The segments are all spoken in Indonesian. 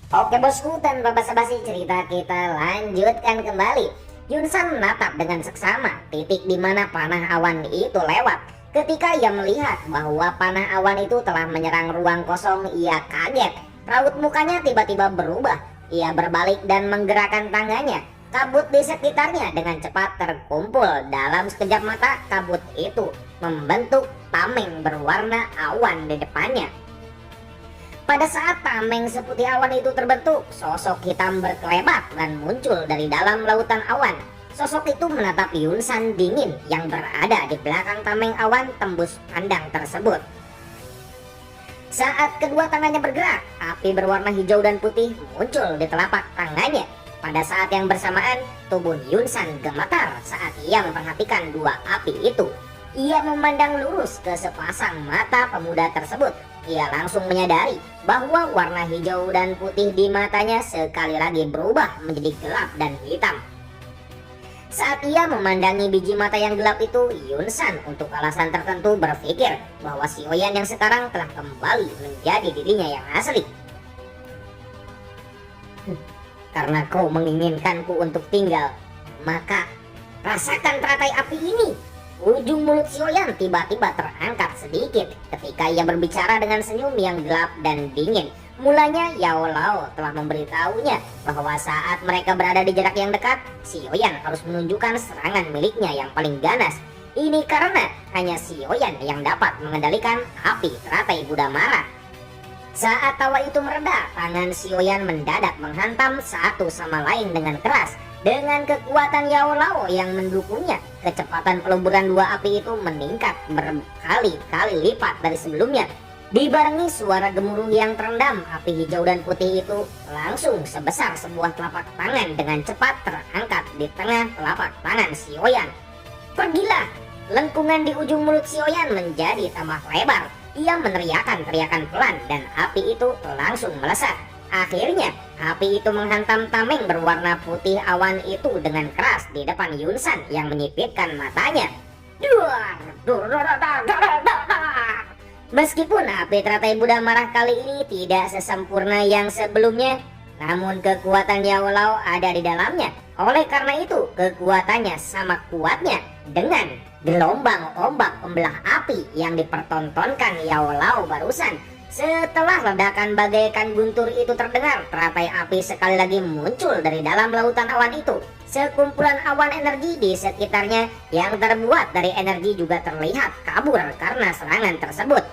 Oke bosku, tanpa basa-basi cerita kita lanjutkan kembali. Yunsan menatap dengan seksama titik di mana panah awan itu lewat. Ketika ia melihat bahwa panah awan itu telah menyerang ruang kosong, ia kaget. Raut mukanya tiba-tiba berubah. Ia berbalik dan menggerakkan tangannya. Kabut di sekitarnya dengan cepat terkumpul. Dalam sekejap mata, kabut itu membentuk tameng berwarna awan di depannya. Pada saat tameng seputih awan itu terbentuk, sosok hitam berkelebat dan muncul dari dalam lautan awan. Sosok itu menatap Yunsan dingin yang berada di belakang tameng awan tembus pandang tersebut. Saat kedua tangannya bergerak, api berwarna hijau dan putih muncul di telapak tangannya. Pada saat yang bersamaan, tubuh Yunsan gemetar saat ia memperhatikan dua api itu. Ia memandang lurus ke sepasang mata pemuda tersebut. Ia langsung menyadari bahwa warna hijau dan putih di matanya sekali lagi berubah menjadi gelap dan hitam. Saat ia memandangi biji mata yang gelap itu, Yunsan untuk alasan tertentu berpikir bahwa Sioyan yang sekarang telah kembali menjadi dirinya yang asli. Karena kau menginginkanku untuk tinggal, maka rasakan teratai api ini. Ujung mulut Sioyan tiba-tiba terangkat sedikit ketika ia berbicara dengan senyum yang gelap dan dingin. Mulanya Yao Lao telah memberitahunya bahwa saat mereka berada di jarak yang dekat, Sioyan harus menunjukkan serangan miliknya yang paling ganas. Ini karena hanya Sioyan yang dapat mengendalikan api teratai Buddha Mara. Saat tawa itu mereda, tangan Sioyan mendadak menghantam satu sama lain dengan keras. Dengan kekuatan Yao Lao yang mendukungnya, kecepatan peluburan dua api itu meningkat berkali-kali lipat dari sebelumnya. Dibarengi suara gemuruh yang terendam, api hijau dan putih itu langsung sebesar sebuah telapak tangan dengan cepat terangkat di tengah telapak tangan Sioyan. Pergilah! Lengkungan di ujung mulut Sioyan menjadi tambah lebar. Ia meneriakkan teriakan pelan dan api itu langsung melesat. Akhirnya, api itu menghantam tameng berwarna putih awan itu dengan keras di depan Yunsan yang menyipitkan matanya. Meskipun api teratai Buddha Mara kali ini tidak sesempurna yang sebelumnya, namun kekuatan Yao Lao ada di dalamnya. Oleh karena itu, kekuatannya sama kuatnya dengan gelombang ombak pembelah api yang dipertontonkan Yao Lao barusan. Setelah ledakan bagaikan guntur itu terdengar, teratai api sekali lagi muncul dari dalam lautan awan itu. Sekumpulan awan energi di sekitarnya yang terbuat dari energi juga terlihat kabur karena serangan tersebut.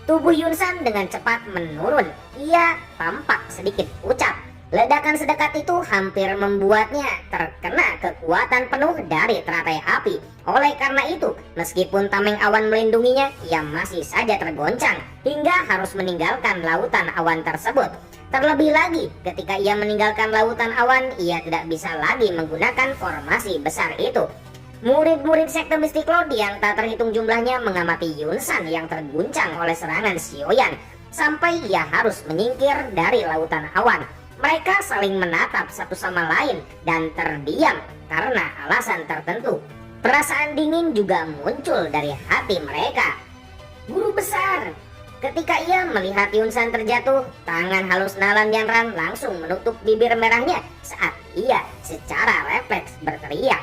Tubuh Yunsan dengan cepat menurun. Ia tampak sedikit pucat. Ledakan sedekat itu hampir membuatnya terkena kekuatan penuh dari teratai api. Oleh karena itu, meskipun tameng awan melindunginya, ia masih saja tergoncang hingga harus meninggalkan lautan awan tersebut. Terlebih lagi, ketika ia meninggalkan lautan awan, ia tidak bisa lagi menggunakan formasi besar itu. Murid-murid sekte Mystic Lord yang tak terhitung jumlahnya mengamati Yunsan yang terguncang oleh serangan Sioyan sampai ia harus menyingkir dari lautan awan. Mereka saling menatap satu sama lain dan terdiam karena alasan tertentu. Perasaan dingin juga muncul dari hati mereka. Guru besar! Ketika ia melihat Yunsan terjatuh, tangan halus Nalan Yanran langsung menutup bibir merahnya saat ia secara refleks berteriak.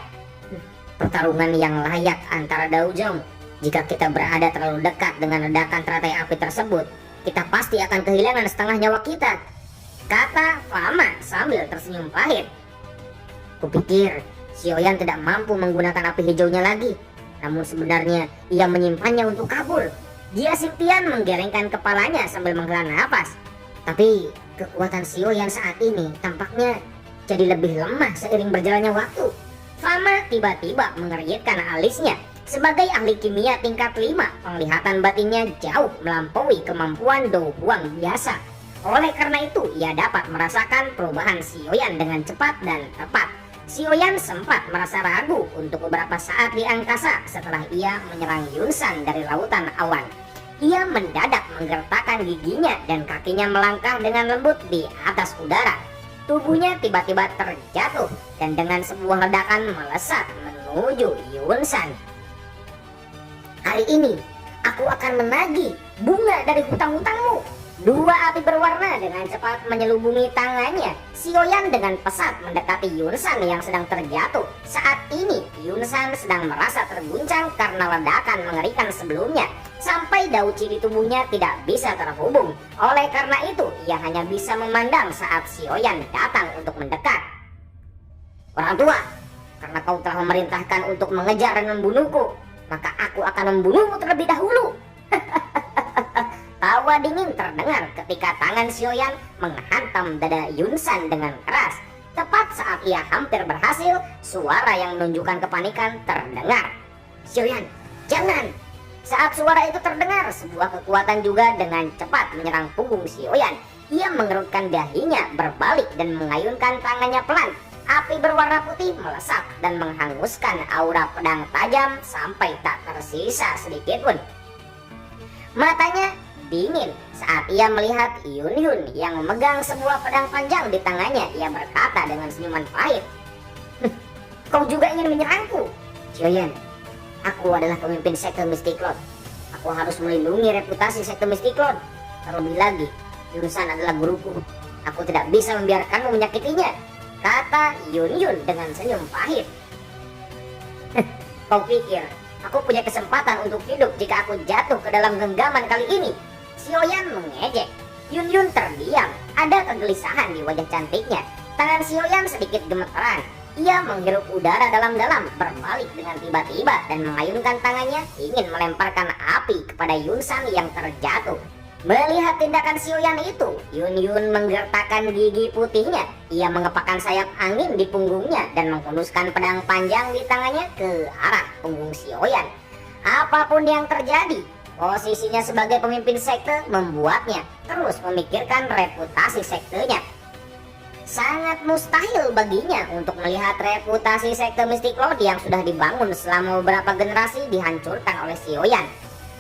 Pertarungan yang layak antara Daojong. Jika kita berada terlalu dekat dengan ledakan teratai api tersebut, kita pasti akan kehilangan setengah nyawa kita, kata Fama sambil tersenyum pahit. Kupikir Sioyan tidak mampu menggunakan api hijaunya lagi, namun sebenarnya ia menyimpannya untuk kabur. Dia Xingtian menggelengkan kepalanya sambil menghela nafas. Tapi kekuatan Sioyan saat ini tampaknya jadi lebih lemah seiring berjalannya waktu. Fama tiba-tiba mengernyitkan alisnya. Sebagai ahli kimia tingkat 5, penglihatan batinnya jauh melampaui kemampuan Do Huang biasa. Oleh karena itu, ia dapat merasakan perubahan Sioyan dengan cepat dan tepat. Sioyan sempat merasa ragu untuk beberapa saat di angkasa setelah ia menyerang Yunsan dari lautan awan. Ia mendadak menggertakkan giginya dan kakinya melangkah dengan lembut di atas udara. Tubuhnya tiba-tiba terjatuh dan dengan sebuah ledakan melesat menuju Yunsan. Hari ini, aku akan menagih bunga dari hutang-hutangmu. Dua api berwarna dengan cepat menyelubungi tangannya. Xiaoyan dengan pesat mendekati Yunsan yang sedang terjatuh. Saat ini Yunsan sedang merasa terguncang karena ledakan mengerikan sebelumnya. Sampai dauci di tubuhnya tidak bisa terhubung. Oleh karena itu ia hanya bisa memandang saat Xiaoyan datang untuk mendekat. Orang tua, karena kau telah memerintahkan untuk mengejar dan membunuhku, maka aku akan membunuhmu terlebih dahulu. Tawa dingin terdengar ketika tangan Xiaoyan menghantam dada Yunsan dengan keras. Tepat saat ia hampir berhasil, suara yang menunjukkan kepanikan terdengar. Xiaoyan, jangan! Saat suara itu terdengar, sebuah kekuatan juga dengan cepat menyerang punggung Xiaoyan. Ia mengerutkan dahinya berbalik dan mengayunkan tangannya pelan. Api berwarna putih melesat dan menghanguskan aura pedang tajam sampai tak tersisa sedikit pun. Matanya dingin saat ia melihat Yun yang memegang sebuah pedang panjang di tangannya. Ia berkata dengan senyuman pahit, "Kau juga ingin menyerangku? Xiaoyan, aku adalah pemimpin sekte Mystic Cloud. Aku harus melindungi reputasi sekte Mystic Cloud. Terlebih lagi, Yunsan adalah guruku. Aku tidak bisa membiarkanmu menyakitinya," kata Yun dengan senyum pahit. "Kau pikir aku punya kesempatan untuk hidup jika aku jatuh ke dalam genggaman kali ini?" Xiaoyan mengejek. Yun terdiam. Ada kegelisahan di wajah cantiknya. Tangan Xiaoyan sedikit gemeteran. Ia menghirup udara dalam-dalam, berbalik dengan tiba-tiba dan mengayunkan tangannya ingin melemparkan api kepada Yunsan yang terjatuh. Melihat tindakan Xiaoyan itu, Yun menggertakkan gigi putihnya. Ia mengepakkan sayap angin di punggungnya dan menghunuskan pedang panjang di tangannya ke arah punggung Xiaoyan. Apapun yang terjadi, posisinya sebagai pemimpin sekte membuatnya terus memikirkan reputasi sektenya. Sangat mustahil baginya untuk melihat reputasi sekte Mystic Cloud yang sudah dibangun selama beberapa generasi dihancurkan oleh Xiaoyan.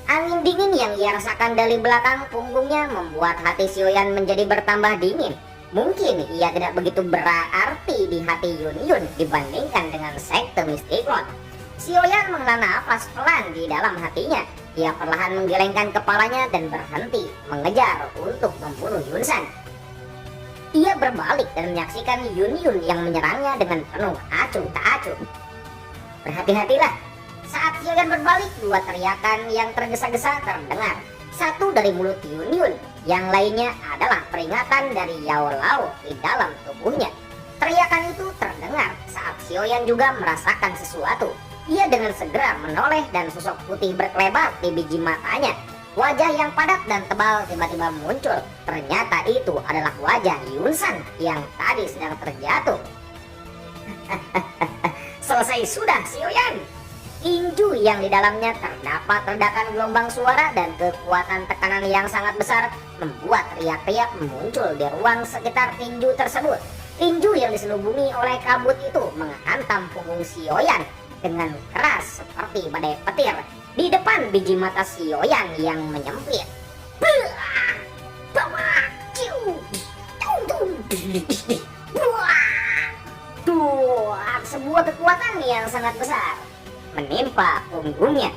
Angin dingin yang ia rasakan dari belakang punggungnya membuat hati Xiaoyan menjadi bertambah dingin. Mungkin ia tidak begitu berarti di hati Yun dibandingkan dengan sekte Mystic Cloud. Xiaoyan menghela nafas pelan di dalam hatinya. Ia perlahan menggelengkan kepalanya dan berhenti mengejar untuk membunuh Yunsan. Ia berbalik dan menyaksikan Yun yang menyerangnya dengan penuh acuh tak acuh. Berhati-hatilah. Saat Xiaoyan berbalik, dua teriakan yang tergesa-gesa terdengar. Satu dari mulut Yun, yang lainnya adalah peringatan dari Yao Lao di dalam tubuhnya. Teriakan itu terdengar saat Xiaoyan juga merasakan sesuatu. Ia dengan segera menoleh dan sosok putih berkelebat di biji matanya. Wajah yang padat dan tebal tiba-tiba muncul. Ternyata itu adalah wajah Yunsan yang tadi sedang terjatuh. Selesai sudah, Xiaoyan. Tinju yang di dalamnya terdapat ledakan gelombang suara dan kekuatan tekanan yang sangat besar membuat teriak-teriak muncul di ruang sekitar tinju tersebut. Tinju yang diselubungi oleh kabut itu menghantam punggung Xiaoyan dengan keras seperti badai petir di depan biji mata Xiaoyan yang menyempit. Sebuah kekuatan yang sangat besar menimpa punggungnya,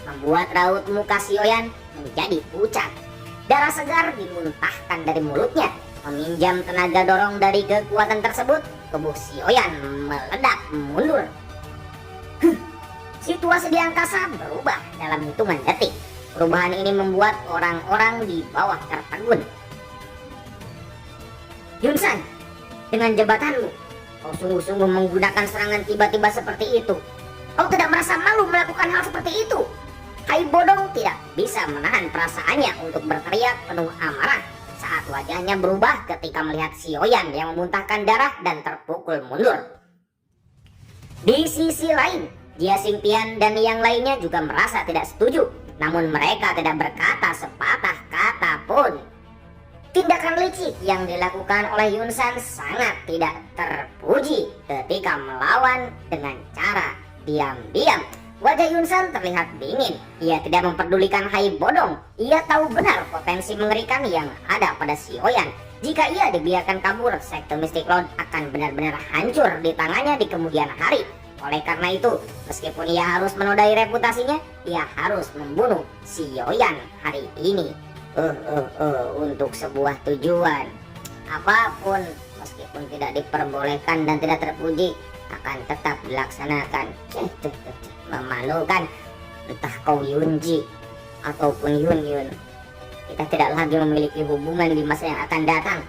membuat raut muka Xiaoyan menjadi pucat. Darah segar dimuntahkan dari mulutnya. Meminjam tenaga dorong dari kekuatan tersebut, tubuh Xiaoyan meledak mundur. Situasi di angkasa berubah dalam hitungan detik. Perubahan ini membuat orang-orang di bawah tertegun. Yunsan, dengan jabatanmu, kau sungguh-sungguh menggunakan serangan tiba-tiba seperti itu. Kau tidak merasa malu melakukan hal seperti itu? Hai Bodong tidak bisa menahan perasaannya untuk berteriak penuh amarah saat wajahnya berubah ketika melihat Xiaoyan yang memuntahkan darah dan terpukul mundur. Di sisi lain, Jia Xingtian dan yang lainnya juga merasa tidak setuju, namun mereka tidak berkata sepatah kata pun. Tindakan licik yang dilakukan oleh Yunsan sangat tidak terpuji ketika melawan dengan cara diam-diam. Wajah Yunsan terlihat dingin. Ia tidak memperdulikan Hai Bodong. Ia tahu benar potensi mengerikan yang ada pada Xiaoyan. Jika ia dibiarkan kabur, sekte Mystic Cloud akan benar-benar hancur di tangannya di kemudian hari. Oleh karena itu, meskipun ia harus menodai reputasinya, ia harus membunuh Xiaoyan hari ini. Untuk sebuah tujuan apapun, meskipun tidak diperbolehkan dan tidak terpuji, akan tetap dilaksanakan. Memalukan. Entah kau Yunji ataupun Yun, kita tidak lagi memiliki hubungan di masa yang akan datang.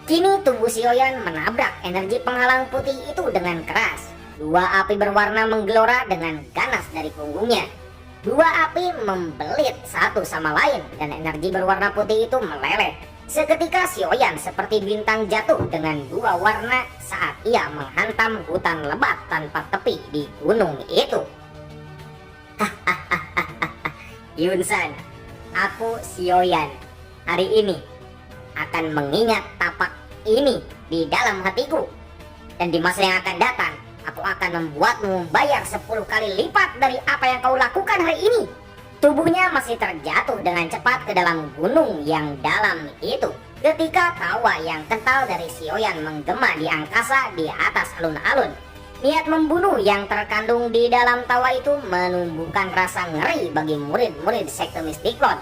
Kini tubuh Sioyan menabrak energi penghalang putih itu dengan keras. Dua api berwarna menggelora dengan ganas dari punggungnya. Dua api membelit satu sama lain dan energi berwarna putih itu meleleh. Seketika Sioyan seperti bintang jatuh dengan dua warna saat ia menghantam hutan lebat tanpa tepi di gunung itu. Yunsan, aku Sioyan hari ini akan mengingat tapak ini di dalam hatiku. Dan di masa yang akan datang, aku akan membuatmu membayar 10 kali lipat dari apa yang kau lakukan hari ini. Tubuhnya masih terjatuh dengan cepat ke dalam gunung yang dalam itu, ketika tawa yang kental dari Sioyan menggema di angkasa di atas alun-alun. Niat membunuh yang terkandung di dalam tawa itu menumbuhkan rasa ngeri bagi murid-murid sekte Mystiklon.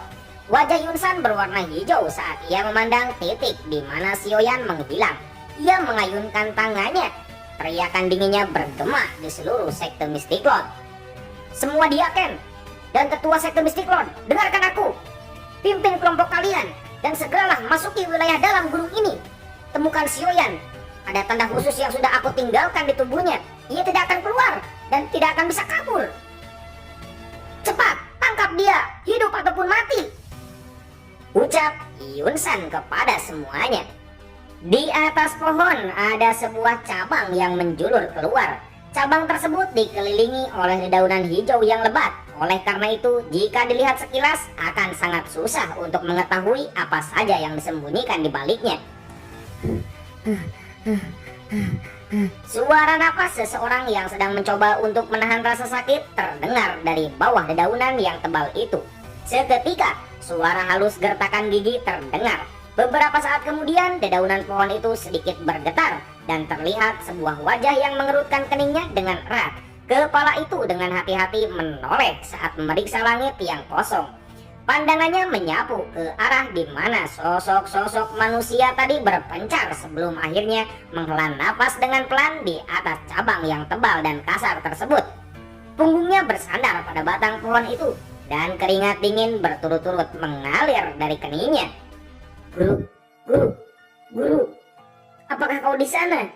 Wajah Yunsan berwarna hijau saat ia memandang titik di mana Sioyan menghilang. Ia mengayunkan tangannya. Teriakan dinginnya bergema di seluruh sekte Mystiklon. Semua diaken dan ketua sekte Mystiklon, dengarkan aku. Pimpin kelompok kalian dan segeralah masuki wilayah dalam gunung ini. Temukan Sioyan. Ada tanda khusus yang sudah aku tinggalkan di tubuhnya. Ia tidak akan keluar dan tidak akan bisa kabur. Cepat, tangkap dia, hidup ataupun mati, ucap Yunsan kepada semuanya. Di atas pohon ada sebuah cabang yang menjulur keluar. Cabang tersebut dikelilingi oleh dedaunan hijau yang lebat. Oleh karena itu, jika dilihat sekilas akan sangat susah untuk mengetahui apa saja yang disembunyikan di baliknya. Suara napas seseorang yang sedang mencoba untuk menahan rasa sakit terdengar dari bawah dedaunan yang tebal itu. Seketika, suara halus gertakan gigi terdengar. Beberapa saat kemudian, dedaunan pohon itu sedikit bergetar dan terlihat sebuah wajah yang mengerutkan keningnya dengan erat. Kepala itu dengan hati-hati menoleh saat memeriksa langit yang kosong. Pandangannya menyapu ke arah di mana sosok-sosok manusia tadi berpencar sebelum akhirnya menghela napas dengan pelan di atas cabang yang tebal dan kasar tersebut. Punggungnya bersandar pada batang pohon itu dan keringat dingin berturut-turut mengalir dari keningnya. Guru, apakah kau di sana?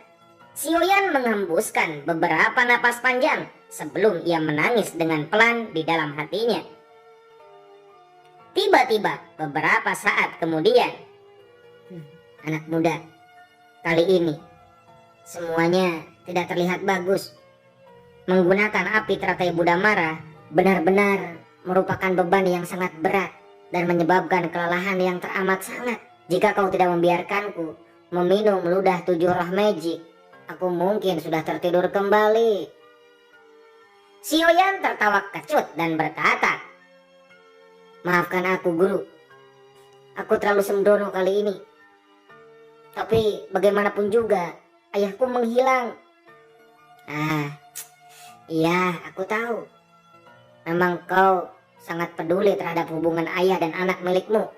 Sioyan menghembuskan beberapa napas panjang sebelum ia menangis dengan pelan di dalam hatinya. Tiba-tiba beberapa saat kemudian, anak muda, kali ini semuanya tidak terlihat bagus. Menggunakan api teratai Buddha Mara benar-benar merupakan beban yang sangat berat dan menyebabkan kelelahan yang teramat sangat. Jika kau tidak membiarkanku meminum ludah 7 roh magic, aku mungkin sudah tertidur kembali. Sioyan tertawa kecut dan berkata, maafkan aku guru, aku terlalu sembrono kali ini. Tapi bagaimanapun juga, ayahku menghilang. Iya, aku tahu. Memang kau sangat peduli terhadap hubungan ayah dan anak milikmu.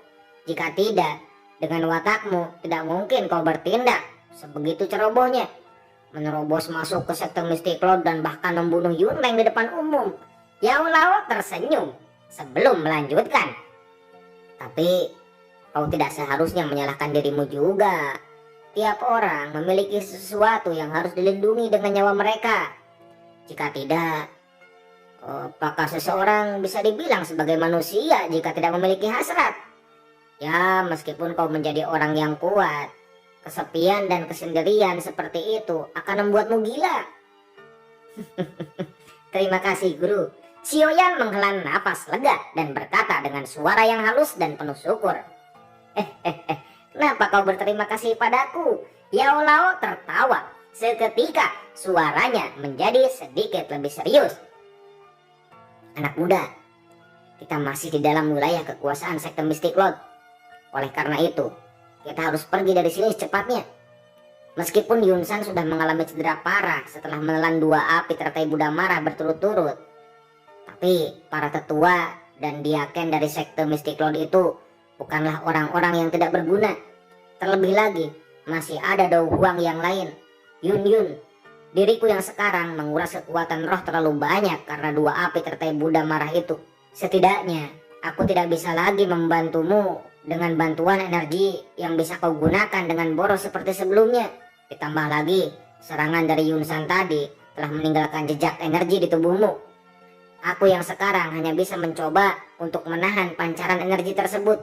Jika tidak, dengan watakmu tidak mungkin kau bertindak sebegitu cerobohnya, menerobos masuk ke sekte Mystiklon dan bahkan membunuh Yunleng di depan umum. Yao Lao tersenyum sebelum melanjutkan. Tapi kau tidak seharusnya menyalahkan dirimu juga. Tiap orang memiliki sesuatu yang harus dilindungi dengan nyawa mereka. Jika tidak, apakah seseorang bisa dibilang sebagai manusia jika tidak memiliki hasrat? Ya, meskipun kau menjadi orang yang kuat, kesepian dan kesendirian seperti itu akan membuatmu gila. Terima kasih guru. Sioyan menghela napas lega dan berkata dengan suara yang halus dan penuh syukur. Kenapa kau berterima kasih padaku? Yao Lao tertawa. Seketika suaranya menjadi sedikit lebih serius. Anak muda, kita masih di dalam wilayah kekuasaan sekte Mystiklon. Oleh karena itu, kita harus pergi dari sini secepatnya. Meskipun Yunsan sudah mengalami cedera parah setelah menelan 2 api teratai Buddha Mara berturut-turut, tapi para tetua dan diaken dari sekte Mystiklon itu bukanlah orang-orang yang tidak berguna. Terlebih lagi, masih ada Do Huang yang lain. Yun Yun, diriku yang sekarang menguras kekuatan roh terlalu banyak karena dua api tertai Buddha marah itu. Setidaknya, aku tidak bisa lagi membantumu dengan bantuan energi yang bisa kau gunakan dengan boros seperti sebelumnya. Ditambah lagi, serangan dari Yun San tadi telah meninggalkan jejak energi di tubuhmu. Aku yang sekarang hanya bisa mencoba untuk menahan pancaran energi tersebut.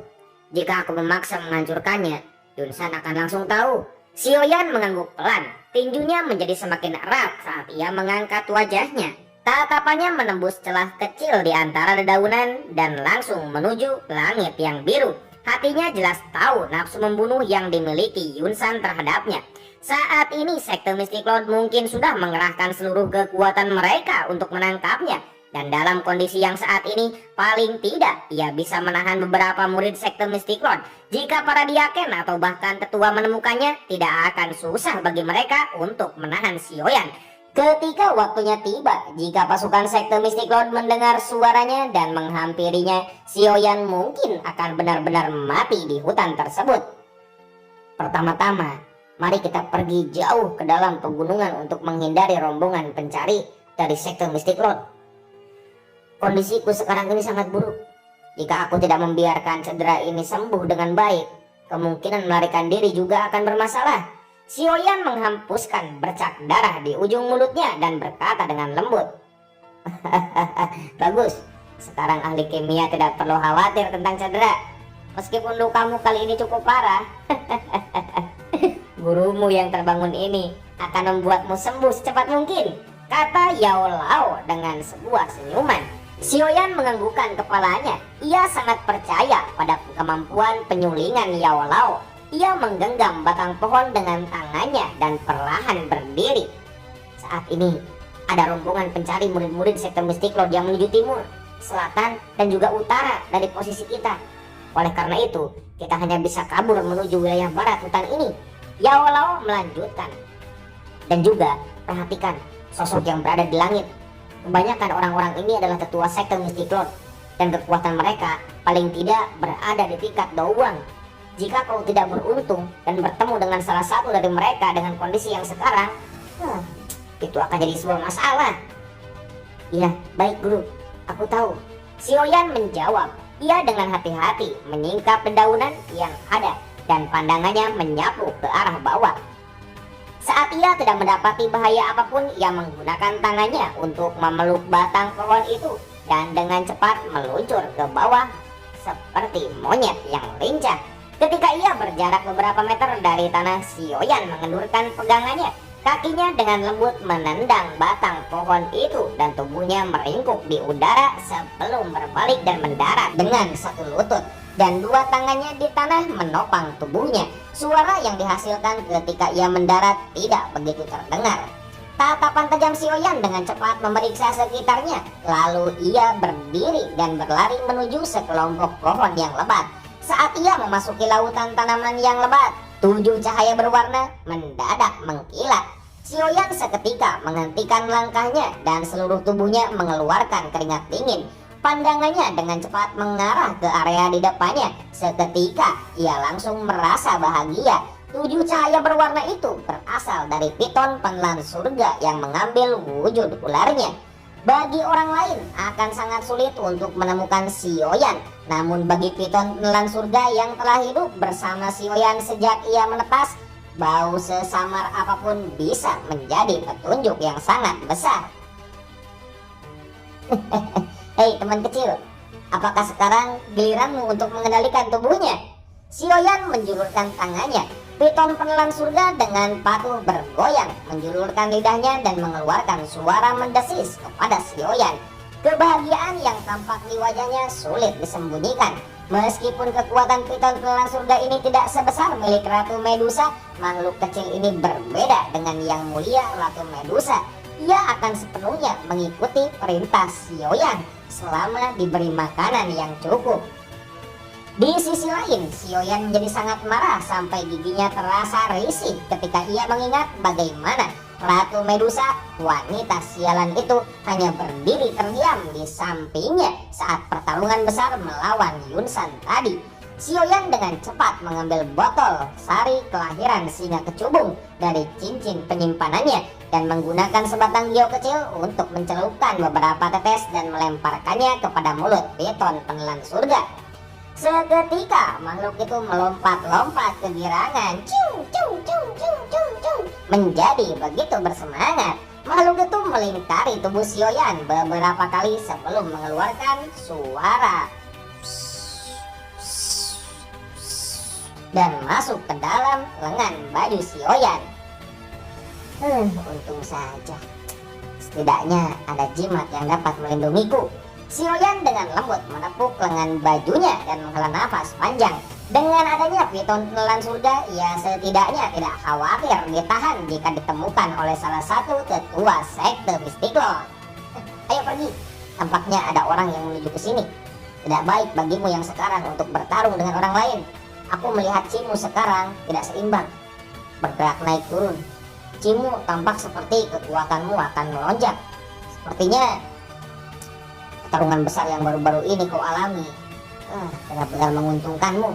Jika aku memaksa menghancurkannya, Yun San akan langsung tahu. Xiaoyan mengangguk pelan. Tinjunya menjadi semakin erat saat ia mengangkat wajahnya. Tatapannya menembus celah kecil di antara dedaunan dan langsung menuju langit yang biru. Hatinya jelas tahu nafsu membunuh yang dimiliki Yun San terhadapnya. Saat ini sekte Mystic Lord mungkin sudah mengerahkan seluruh kekuatan mereka untuk menangkapnya. Dan dalam kondisi yang saat ini, paling tidak ia bisa menahan beberapa murid sekte Mystic Lord. Jika para diaken atau bahkan tetua menemukannya, tidak akan susah bagi mereka untuk menahan Xiaoyan. Ketika waktunya tiba, jika pasukan sekte Mystic Lord mendengar suaranya dan menghampirinya, Xiaoyan mungkin akan benar-benar mati di hutan tersebut. Pertama-tama, mari kita pergi jauh ke dalam pegunungan untuk menghindari rombongan pencari dari sekte Mystic Lord. Kondisiku sekarang ini sangat buruk. Jika aku tidak membiarkan cedera ini sembuh dengan baik, kemungkinan melarikan diri juga akan bermasalah. Xiaoyan menghempuskan bercak darah di ujung mulutnya dan berkata dengan lembut. Bagus, sekarang ahli kimia tidak perlu khawatir tentang cedera. Meskipun lukamu kali ini cukup parah, gurumu yang terbangun ini akan membuatmu sembuh secepat mungkin, kata Yao Lao dengan sebuah senyuman. Xiaoyan menganggukkan kepalanya. Ia sangat percaya pada kemampuan penyulingan Yao Lao. Ia menggenggam batang pohon dengan tangannya dan perlahan berdiri. Saat ini ada rombongan pencari murid-murid sekte Mystic Lord yang menuju timur, selatan, dan juga utara dari posisi kita. Oleh karena itu, kita hanya bisa kabur menuju wilayah barat hutan ini. Yao Lao melanjutkan. Dan juga perhatikan sosok yang berada di langit. Kebanyakan orang-orang ini adalah tetua sekte Mystic Lord, dan kekuatan mereka paling tidak berada di tingkat Do Huang. Jika kau tidak beruntung dan bertemu dengan salah satu dari mereka dengan kondisi yang sekarang, itu akan jadi sebuah masalah. Iya, baik guru, aku tahu. Xiaoyan menjawab. Ia dengan hati-hati menyingkap dedaunan yang ada dan pandangannya menyapu ke arah bawah. Saat ia tidak mendapati bahaya apapun, ia menggunakan tangannya untuk memeluk batang pohon itu dan dengan cepat meluncur ke bawah seperti monyet yang lincah. Ketika ia berjarak beberapa meter dari tanah, Xiaoyan mengendurkan pegangannya. Kakinya dengan lembut menendang batang pohon itu dan tubuhnya meringkuk di udara sebelum berbalik dan mendarat dengan satu lutut. Dan dua tangannya di tanah menopang tubuhnya. Suara yang dihasilkan ketika ia mendarat tidak begitu terdengar. Tatapan tajam Xiaoyan dengan cepat memeriksa sekitarnya. Lalu ia berdiri dan berlari menuju sekelompok pohon yang lebat. Saat ia memasuki lautan tanaman yang lebat, 7 cahaya berwarna mendadak mengkilat. Xiaoyan seketika menghentikan langkahnya dan seluruh tubuhnya mengeluarkan keringat dingin. Pandangannya dengan cepat mengarah ke area di depannya. Seketika ia langsung merasa bahagia. 7 cahaya berwarna itu berasal dari piton penelan surga yang mengambil wujud ularnya. Bagi orang lain akan sangat sulit untuk menemukan Xiaoyan. Namun bagi piton penelan surga yang telah hidup bersama Xiaoyan sejak ia menetas, bau sesamar apapun bisa menjadi petunjuk yang sangat besar. Hei teman kecil, apakah sekarang giliranmu untuk mengendalikan tubuhnya? Xiaoyan menjulurkan tangannya. Piton penelan surga dengan patuh bergoyang, menjulurkan lidahnya dan mengeluarkan suara mendesis kepada Xiaoyan. Kebahagiaan yang tampak di wajahnya sulit disembunyikan. Meskipun kekuatan piton penelan surga ini tidak sebesar milik Ratu Medusa, makhluk kecil ini berbeda dengan yang mulia Ratu Medusa. Ia akan sepenuhnya mengikuti perintah Xiaoyan selama diberi makanan yang cukup. Di sisi lain, Xiaoyan menjadi sangat marah sampai giginya terasa risih ketika ia mengingat bagaimana Ratu Medusa, wanita sialan itu, hanya berdiri terdiam di sampingnya saat pertarungan besar melawan Yun San tadi. Sioyan dengan cepat mengambil botol sari kelahiran singa kecubung dari cincin penyimpanannya dan menggunakan sebatang gio kecil untuk mencelupkan beberapa tetes dan melemparkannya kepada mulut piton penelan surga. Seketika makhluk itu melompat-lompat kegirangan, menjadi begitu bersemangat. Makhluk itu melingkari tubuh Sioyan beberapa kali sebelum mengeluarkan suara dan masuk ke dalam lengan baju Sioyan. Untung saja, setidaknya ada jimat yang dapat melindungiku. Sioyan dengan lembut menepuk lengan bajunya dan menghela nafas panjang. Dengan adanya piton penelan surga, ia setidaknya tidak khawatir ditahan jika ditemukan oleh salah satu ketua sekte Misticlone. Ayo pergi, tampaknya ada orang yang menuju ke sini. Tidak baik bagimu yang sekarang untuk bertarung dengan orang lain. Aku melihat Cimu sekarang tidak seimbang, bergerak naik turun. Cimu tampak seperti kekuatanmu akan melonjak. Sepertinya pertarungan besar yang baru-baru ini kau alami benar-benar menguntungkanmu.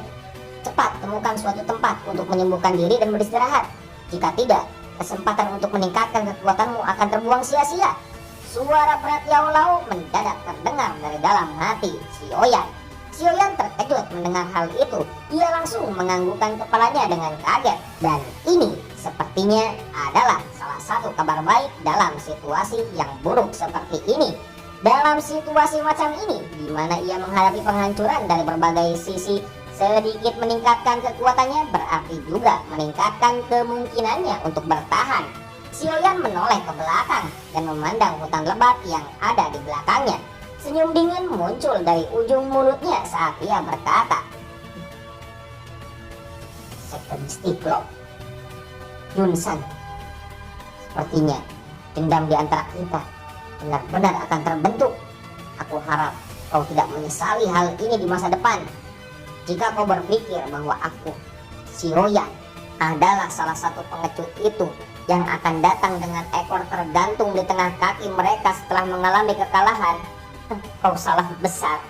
Cepat temukan suatu tempat untuk menyembuhkan diri dan beristirahat. Jika tidak, kesempatan untuk meningkatkan kekuatanmu akan terbuang sia-sia. Suara berat Yao Lao mendadak terdengar dari dalam hati Sioyan. Sioyan terkejut mendengar hal itu. Ia langsung menganggukkan kepalanya dengan kaget. Dan ini sepertinya adalah salah satu kabar baik dalam situasi yang buruk seperti ini. Dalam situasi macam ini, di mana ia menghadapi penghancuran dari berbagai sisi, sedikit meningkatkan kekuatannya berarti juga meningkatkan kemungkinannya untuk bertahan. Sioyan menoleh ke belakang dan memandang hutan lebat yang ada di belakangnya. Senyum dingin muncul dari ujung mulutnya saat ia berkata, Sekte Misticlone, Yunsan, sepertinya dendam di antara kita benar-benar akan terbentuk. Aku harap kau tidak menyesali hal ini di masa depan. Jika kau berpikir bahwa aku, Sioyan, adalah salah satu pengecut itu yang akan datang dengan ekor tergantung di tengah kaki mereka setelah mengalami kekalahan, kau salah besar.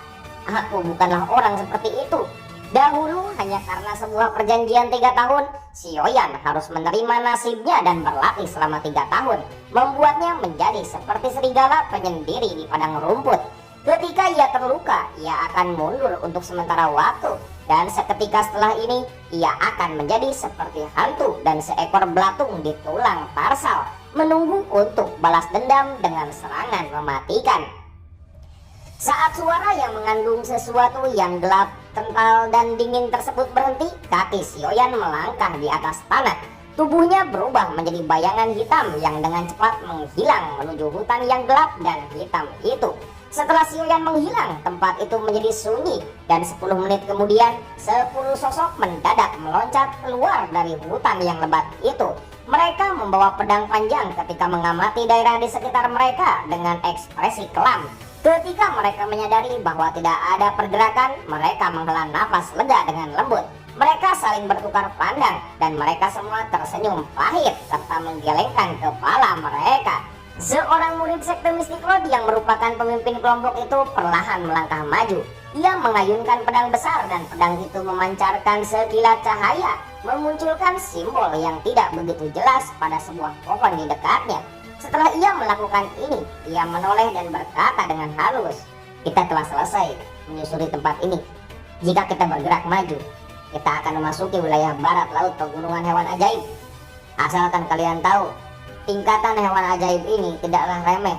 Aku bukanlah orang seperti itu. Dahulu hanya karena sebuah perjanjian 3 tahun, Sioyan harus menerima nasibnya dan berlatih selama 3 tahun, membuatnya menjadi seperti serigala penyendiri di padang rumput. Ketika ia terluka, ia akan mundur untuk sementara waktu, dan seketika setelah ini, ia akan menjadi seperti hantu dan seekor belatung di tulang tarsal, menunggu untuk balas dendam dengan serangan mematikan. Saat suara yang mengandung sesuatu yang gelap, kental, dan dingin tersebut berhenti, kaki Sioyan melangkah di atas tanah. Tubuhnya berubah menjadi bayangan hitam yang dengan cepat menghilang menuju hutan yang gelap dan hitam itu. Setelah Sioyan menghilang, tempat itu menjadi sunyi, dan 10 menit kemudian 10 sosok mendadak meloncat keluar dari hutan yang lebat itu. Mereka membawa pedang panjang ketika mengamati daerah di sekitar mereka dengan ekspresi kelam. Ketika mereka menyadari bahwa tidak ada pergerakan, mereka menghela nafas lega dengan lembut. Mereka saling bertukar pandang dan mereka semua tersenyum pahit serta menggelengkan kepala mereka. Seorang murid sekte Misticlone yang merupakan pemimpin kelompok itu perlahan melangkah maju. Ia mengayunkan pedang besar dan pedang itu memancarkan sekilat cahaya, memunculkan simbol yang tidak begitu jelas pada sebuah pohon di dekatnya. Setelah ia melakukan ini, ia menoleh dan berkata dengan halus, kita telah selesai menyusuri tempat ini. Jika kita bergerak maju, kita akan memasuki wilayah barat laut pegunungan hewan ajaib. Asalkan kalian tahu, tingkatan hewan ajaib ini tidaklah remeh.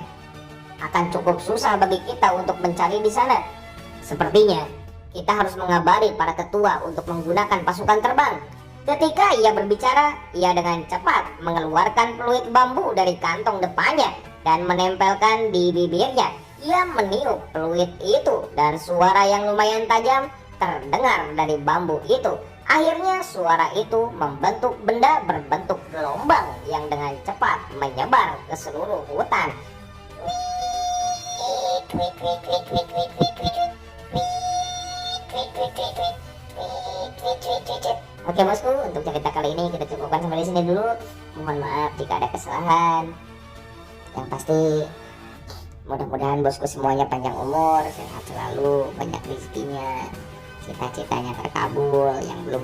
Akan cukup susah bagi kita untuk mencari di sana. Sepertinya kita harus mengabari para tetua untuk menggunakan pasukan terbang. Ketika ia berbicara, ia dengan cepat mengeluarkan peluit bambu dari kantong depannya dan menempelkan di bibirnya. Ia meniup peluit itu dan suara yang lumayan tajam terdengar dari bambu itu. Akhirnya suara itu membentuk benda berbentuk gelombang yang dengan cepat menyebar ke seluruh hutan. Oke bosku, untuk cerita kali ini kita cukupkan sampai di sini dulu. Mohon maaf jika ada kesalahan. Yang pasti mudah-mudahan bosku semuanya panjang umur, sehat selalu, banyak rezekinya. cita-citanya terkabul, yang belum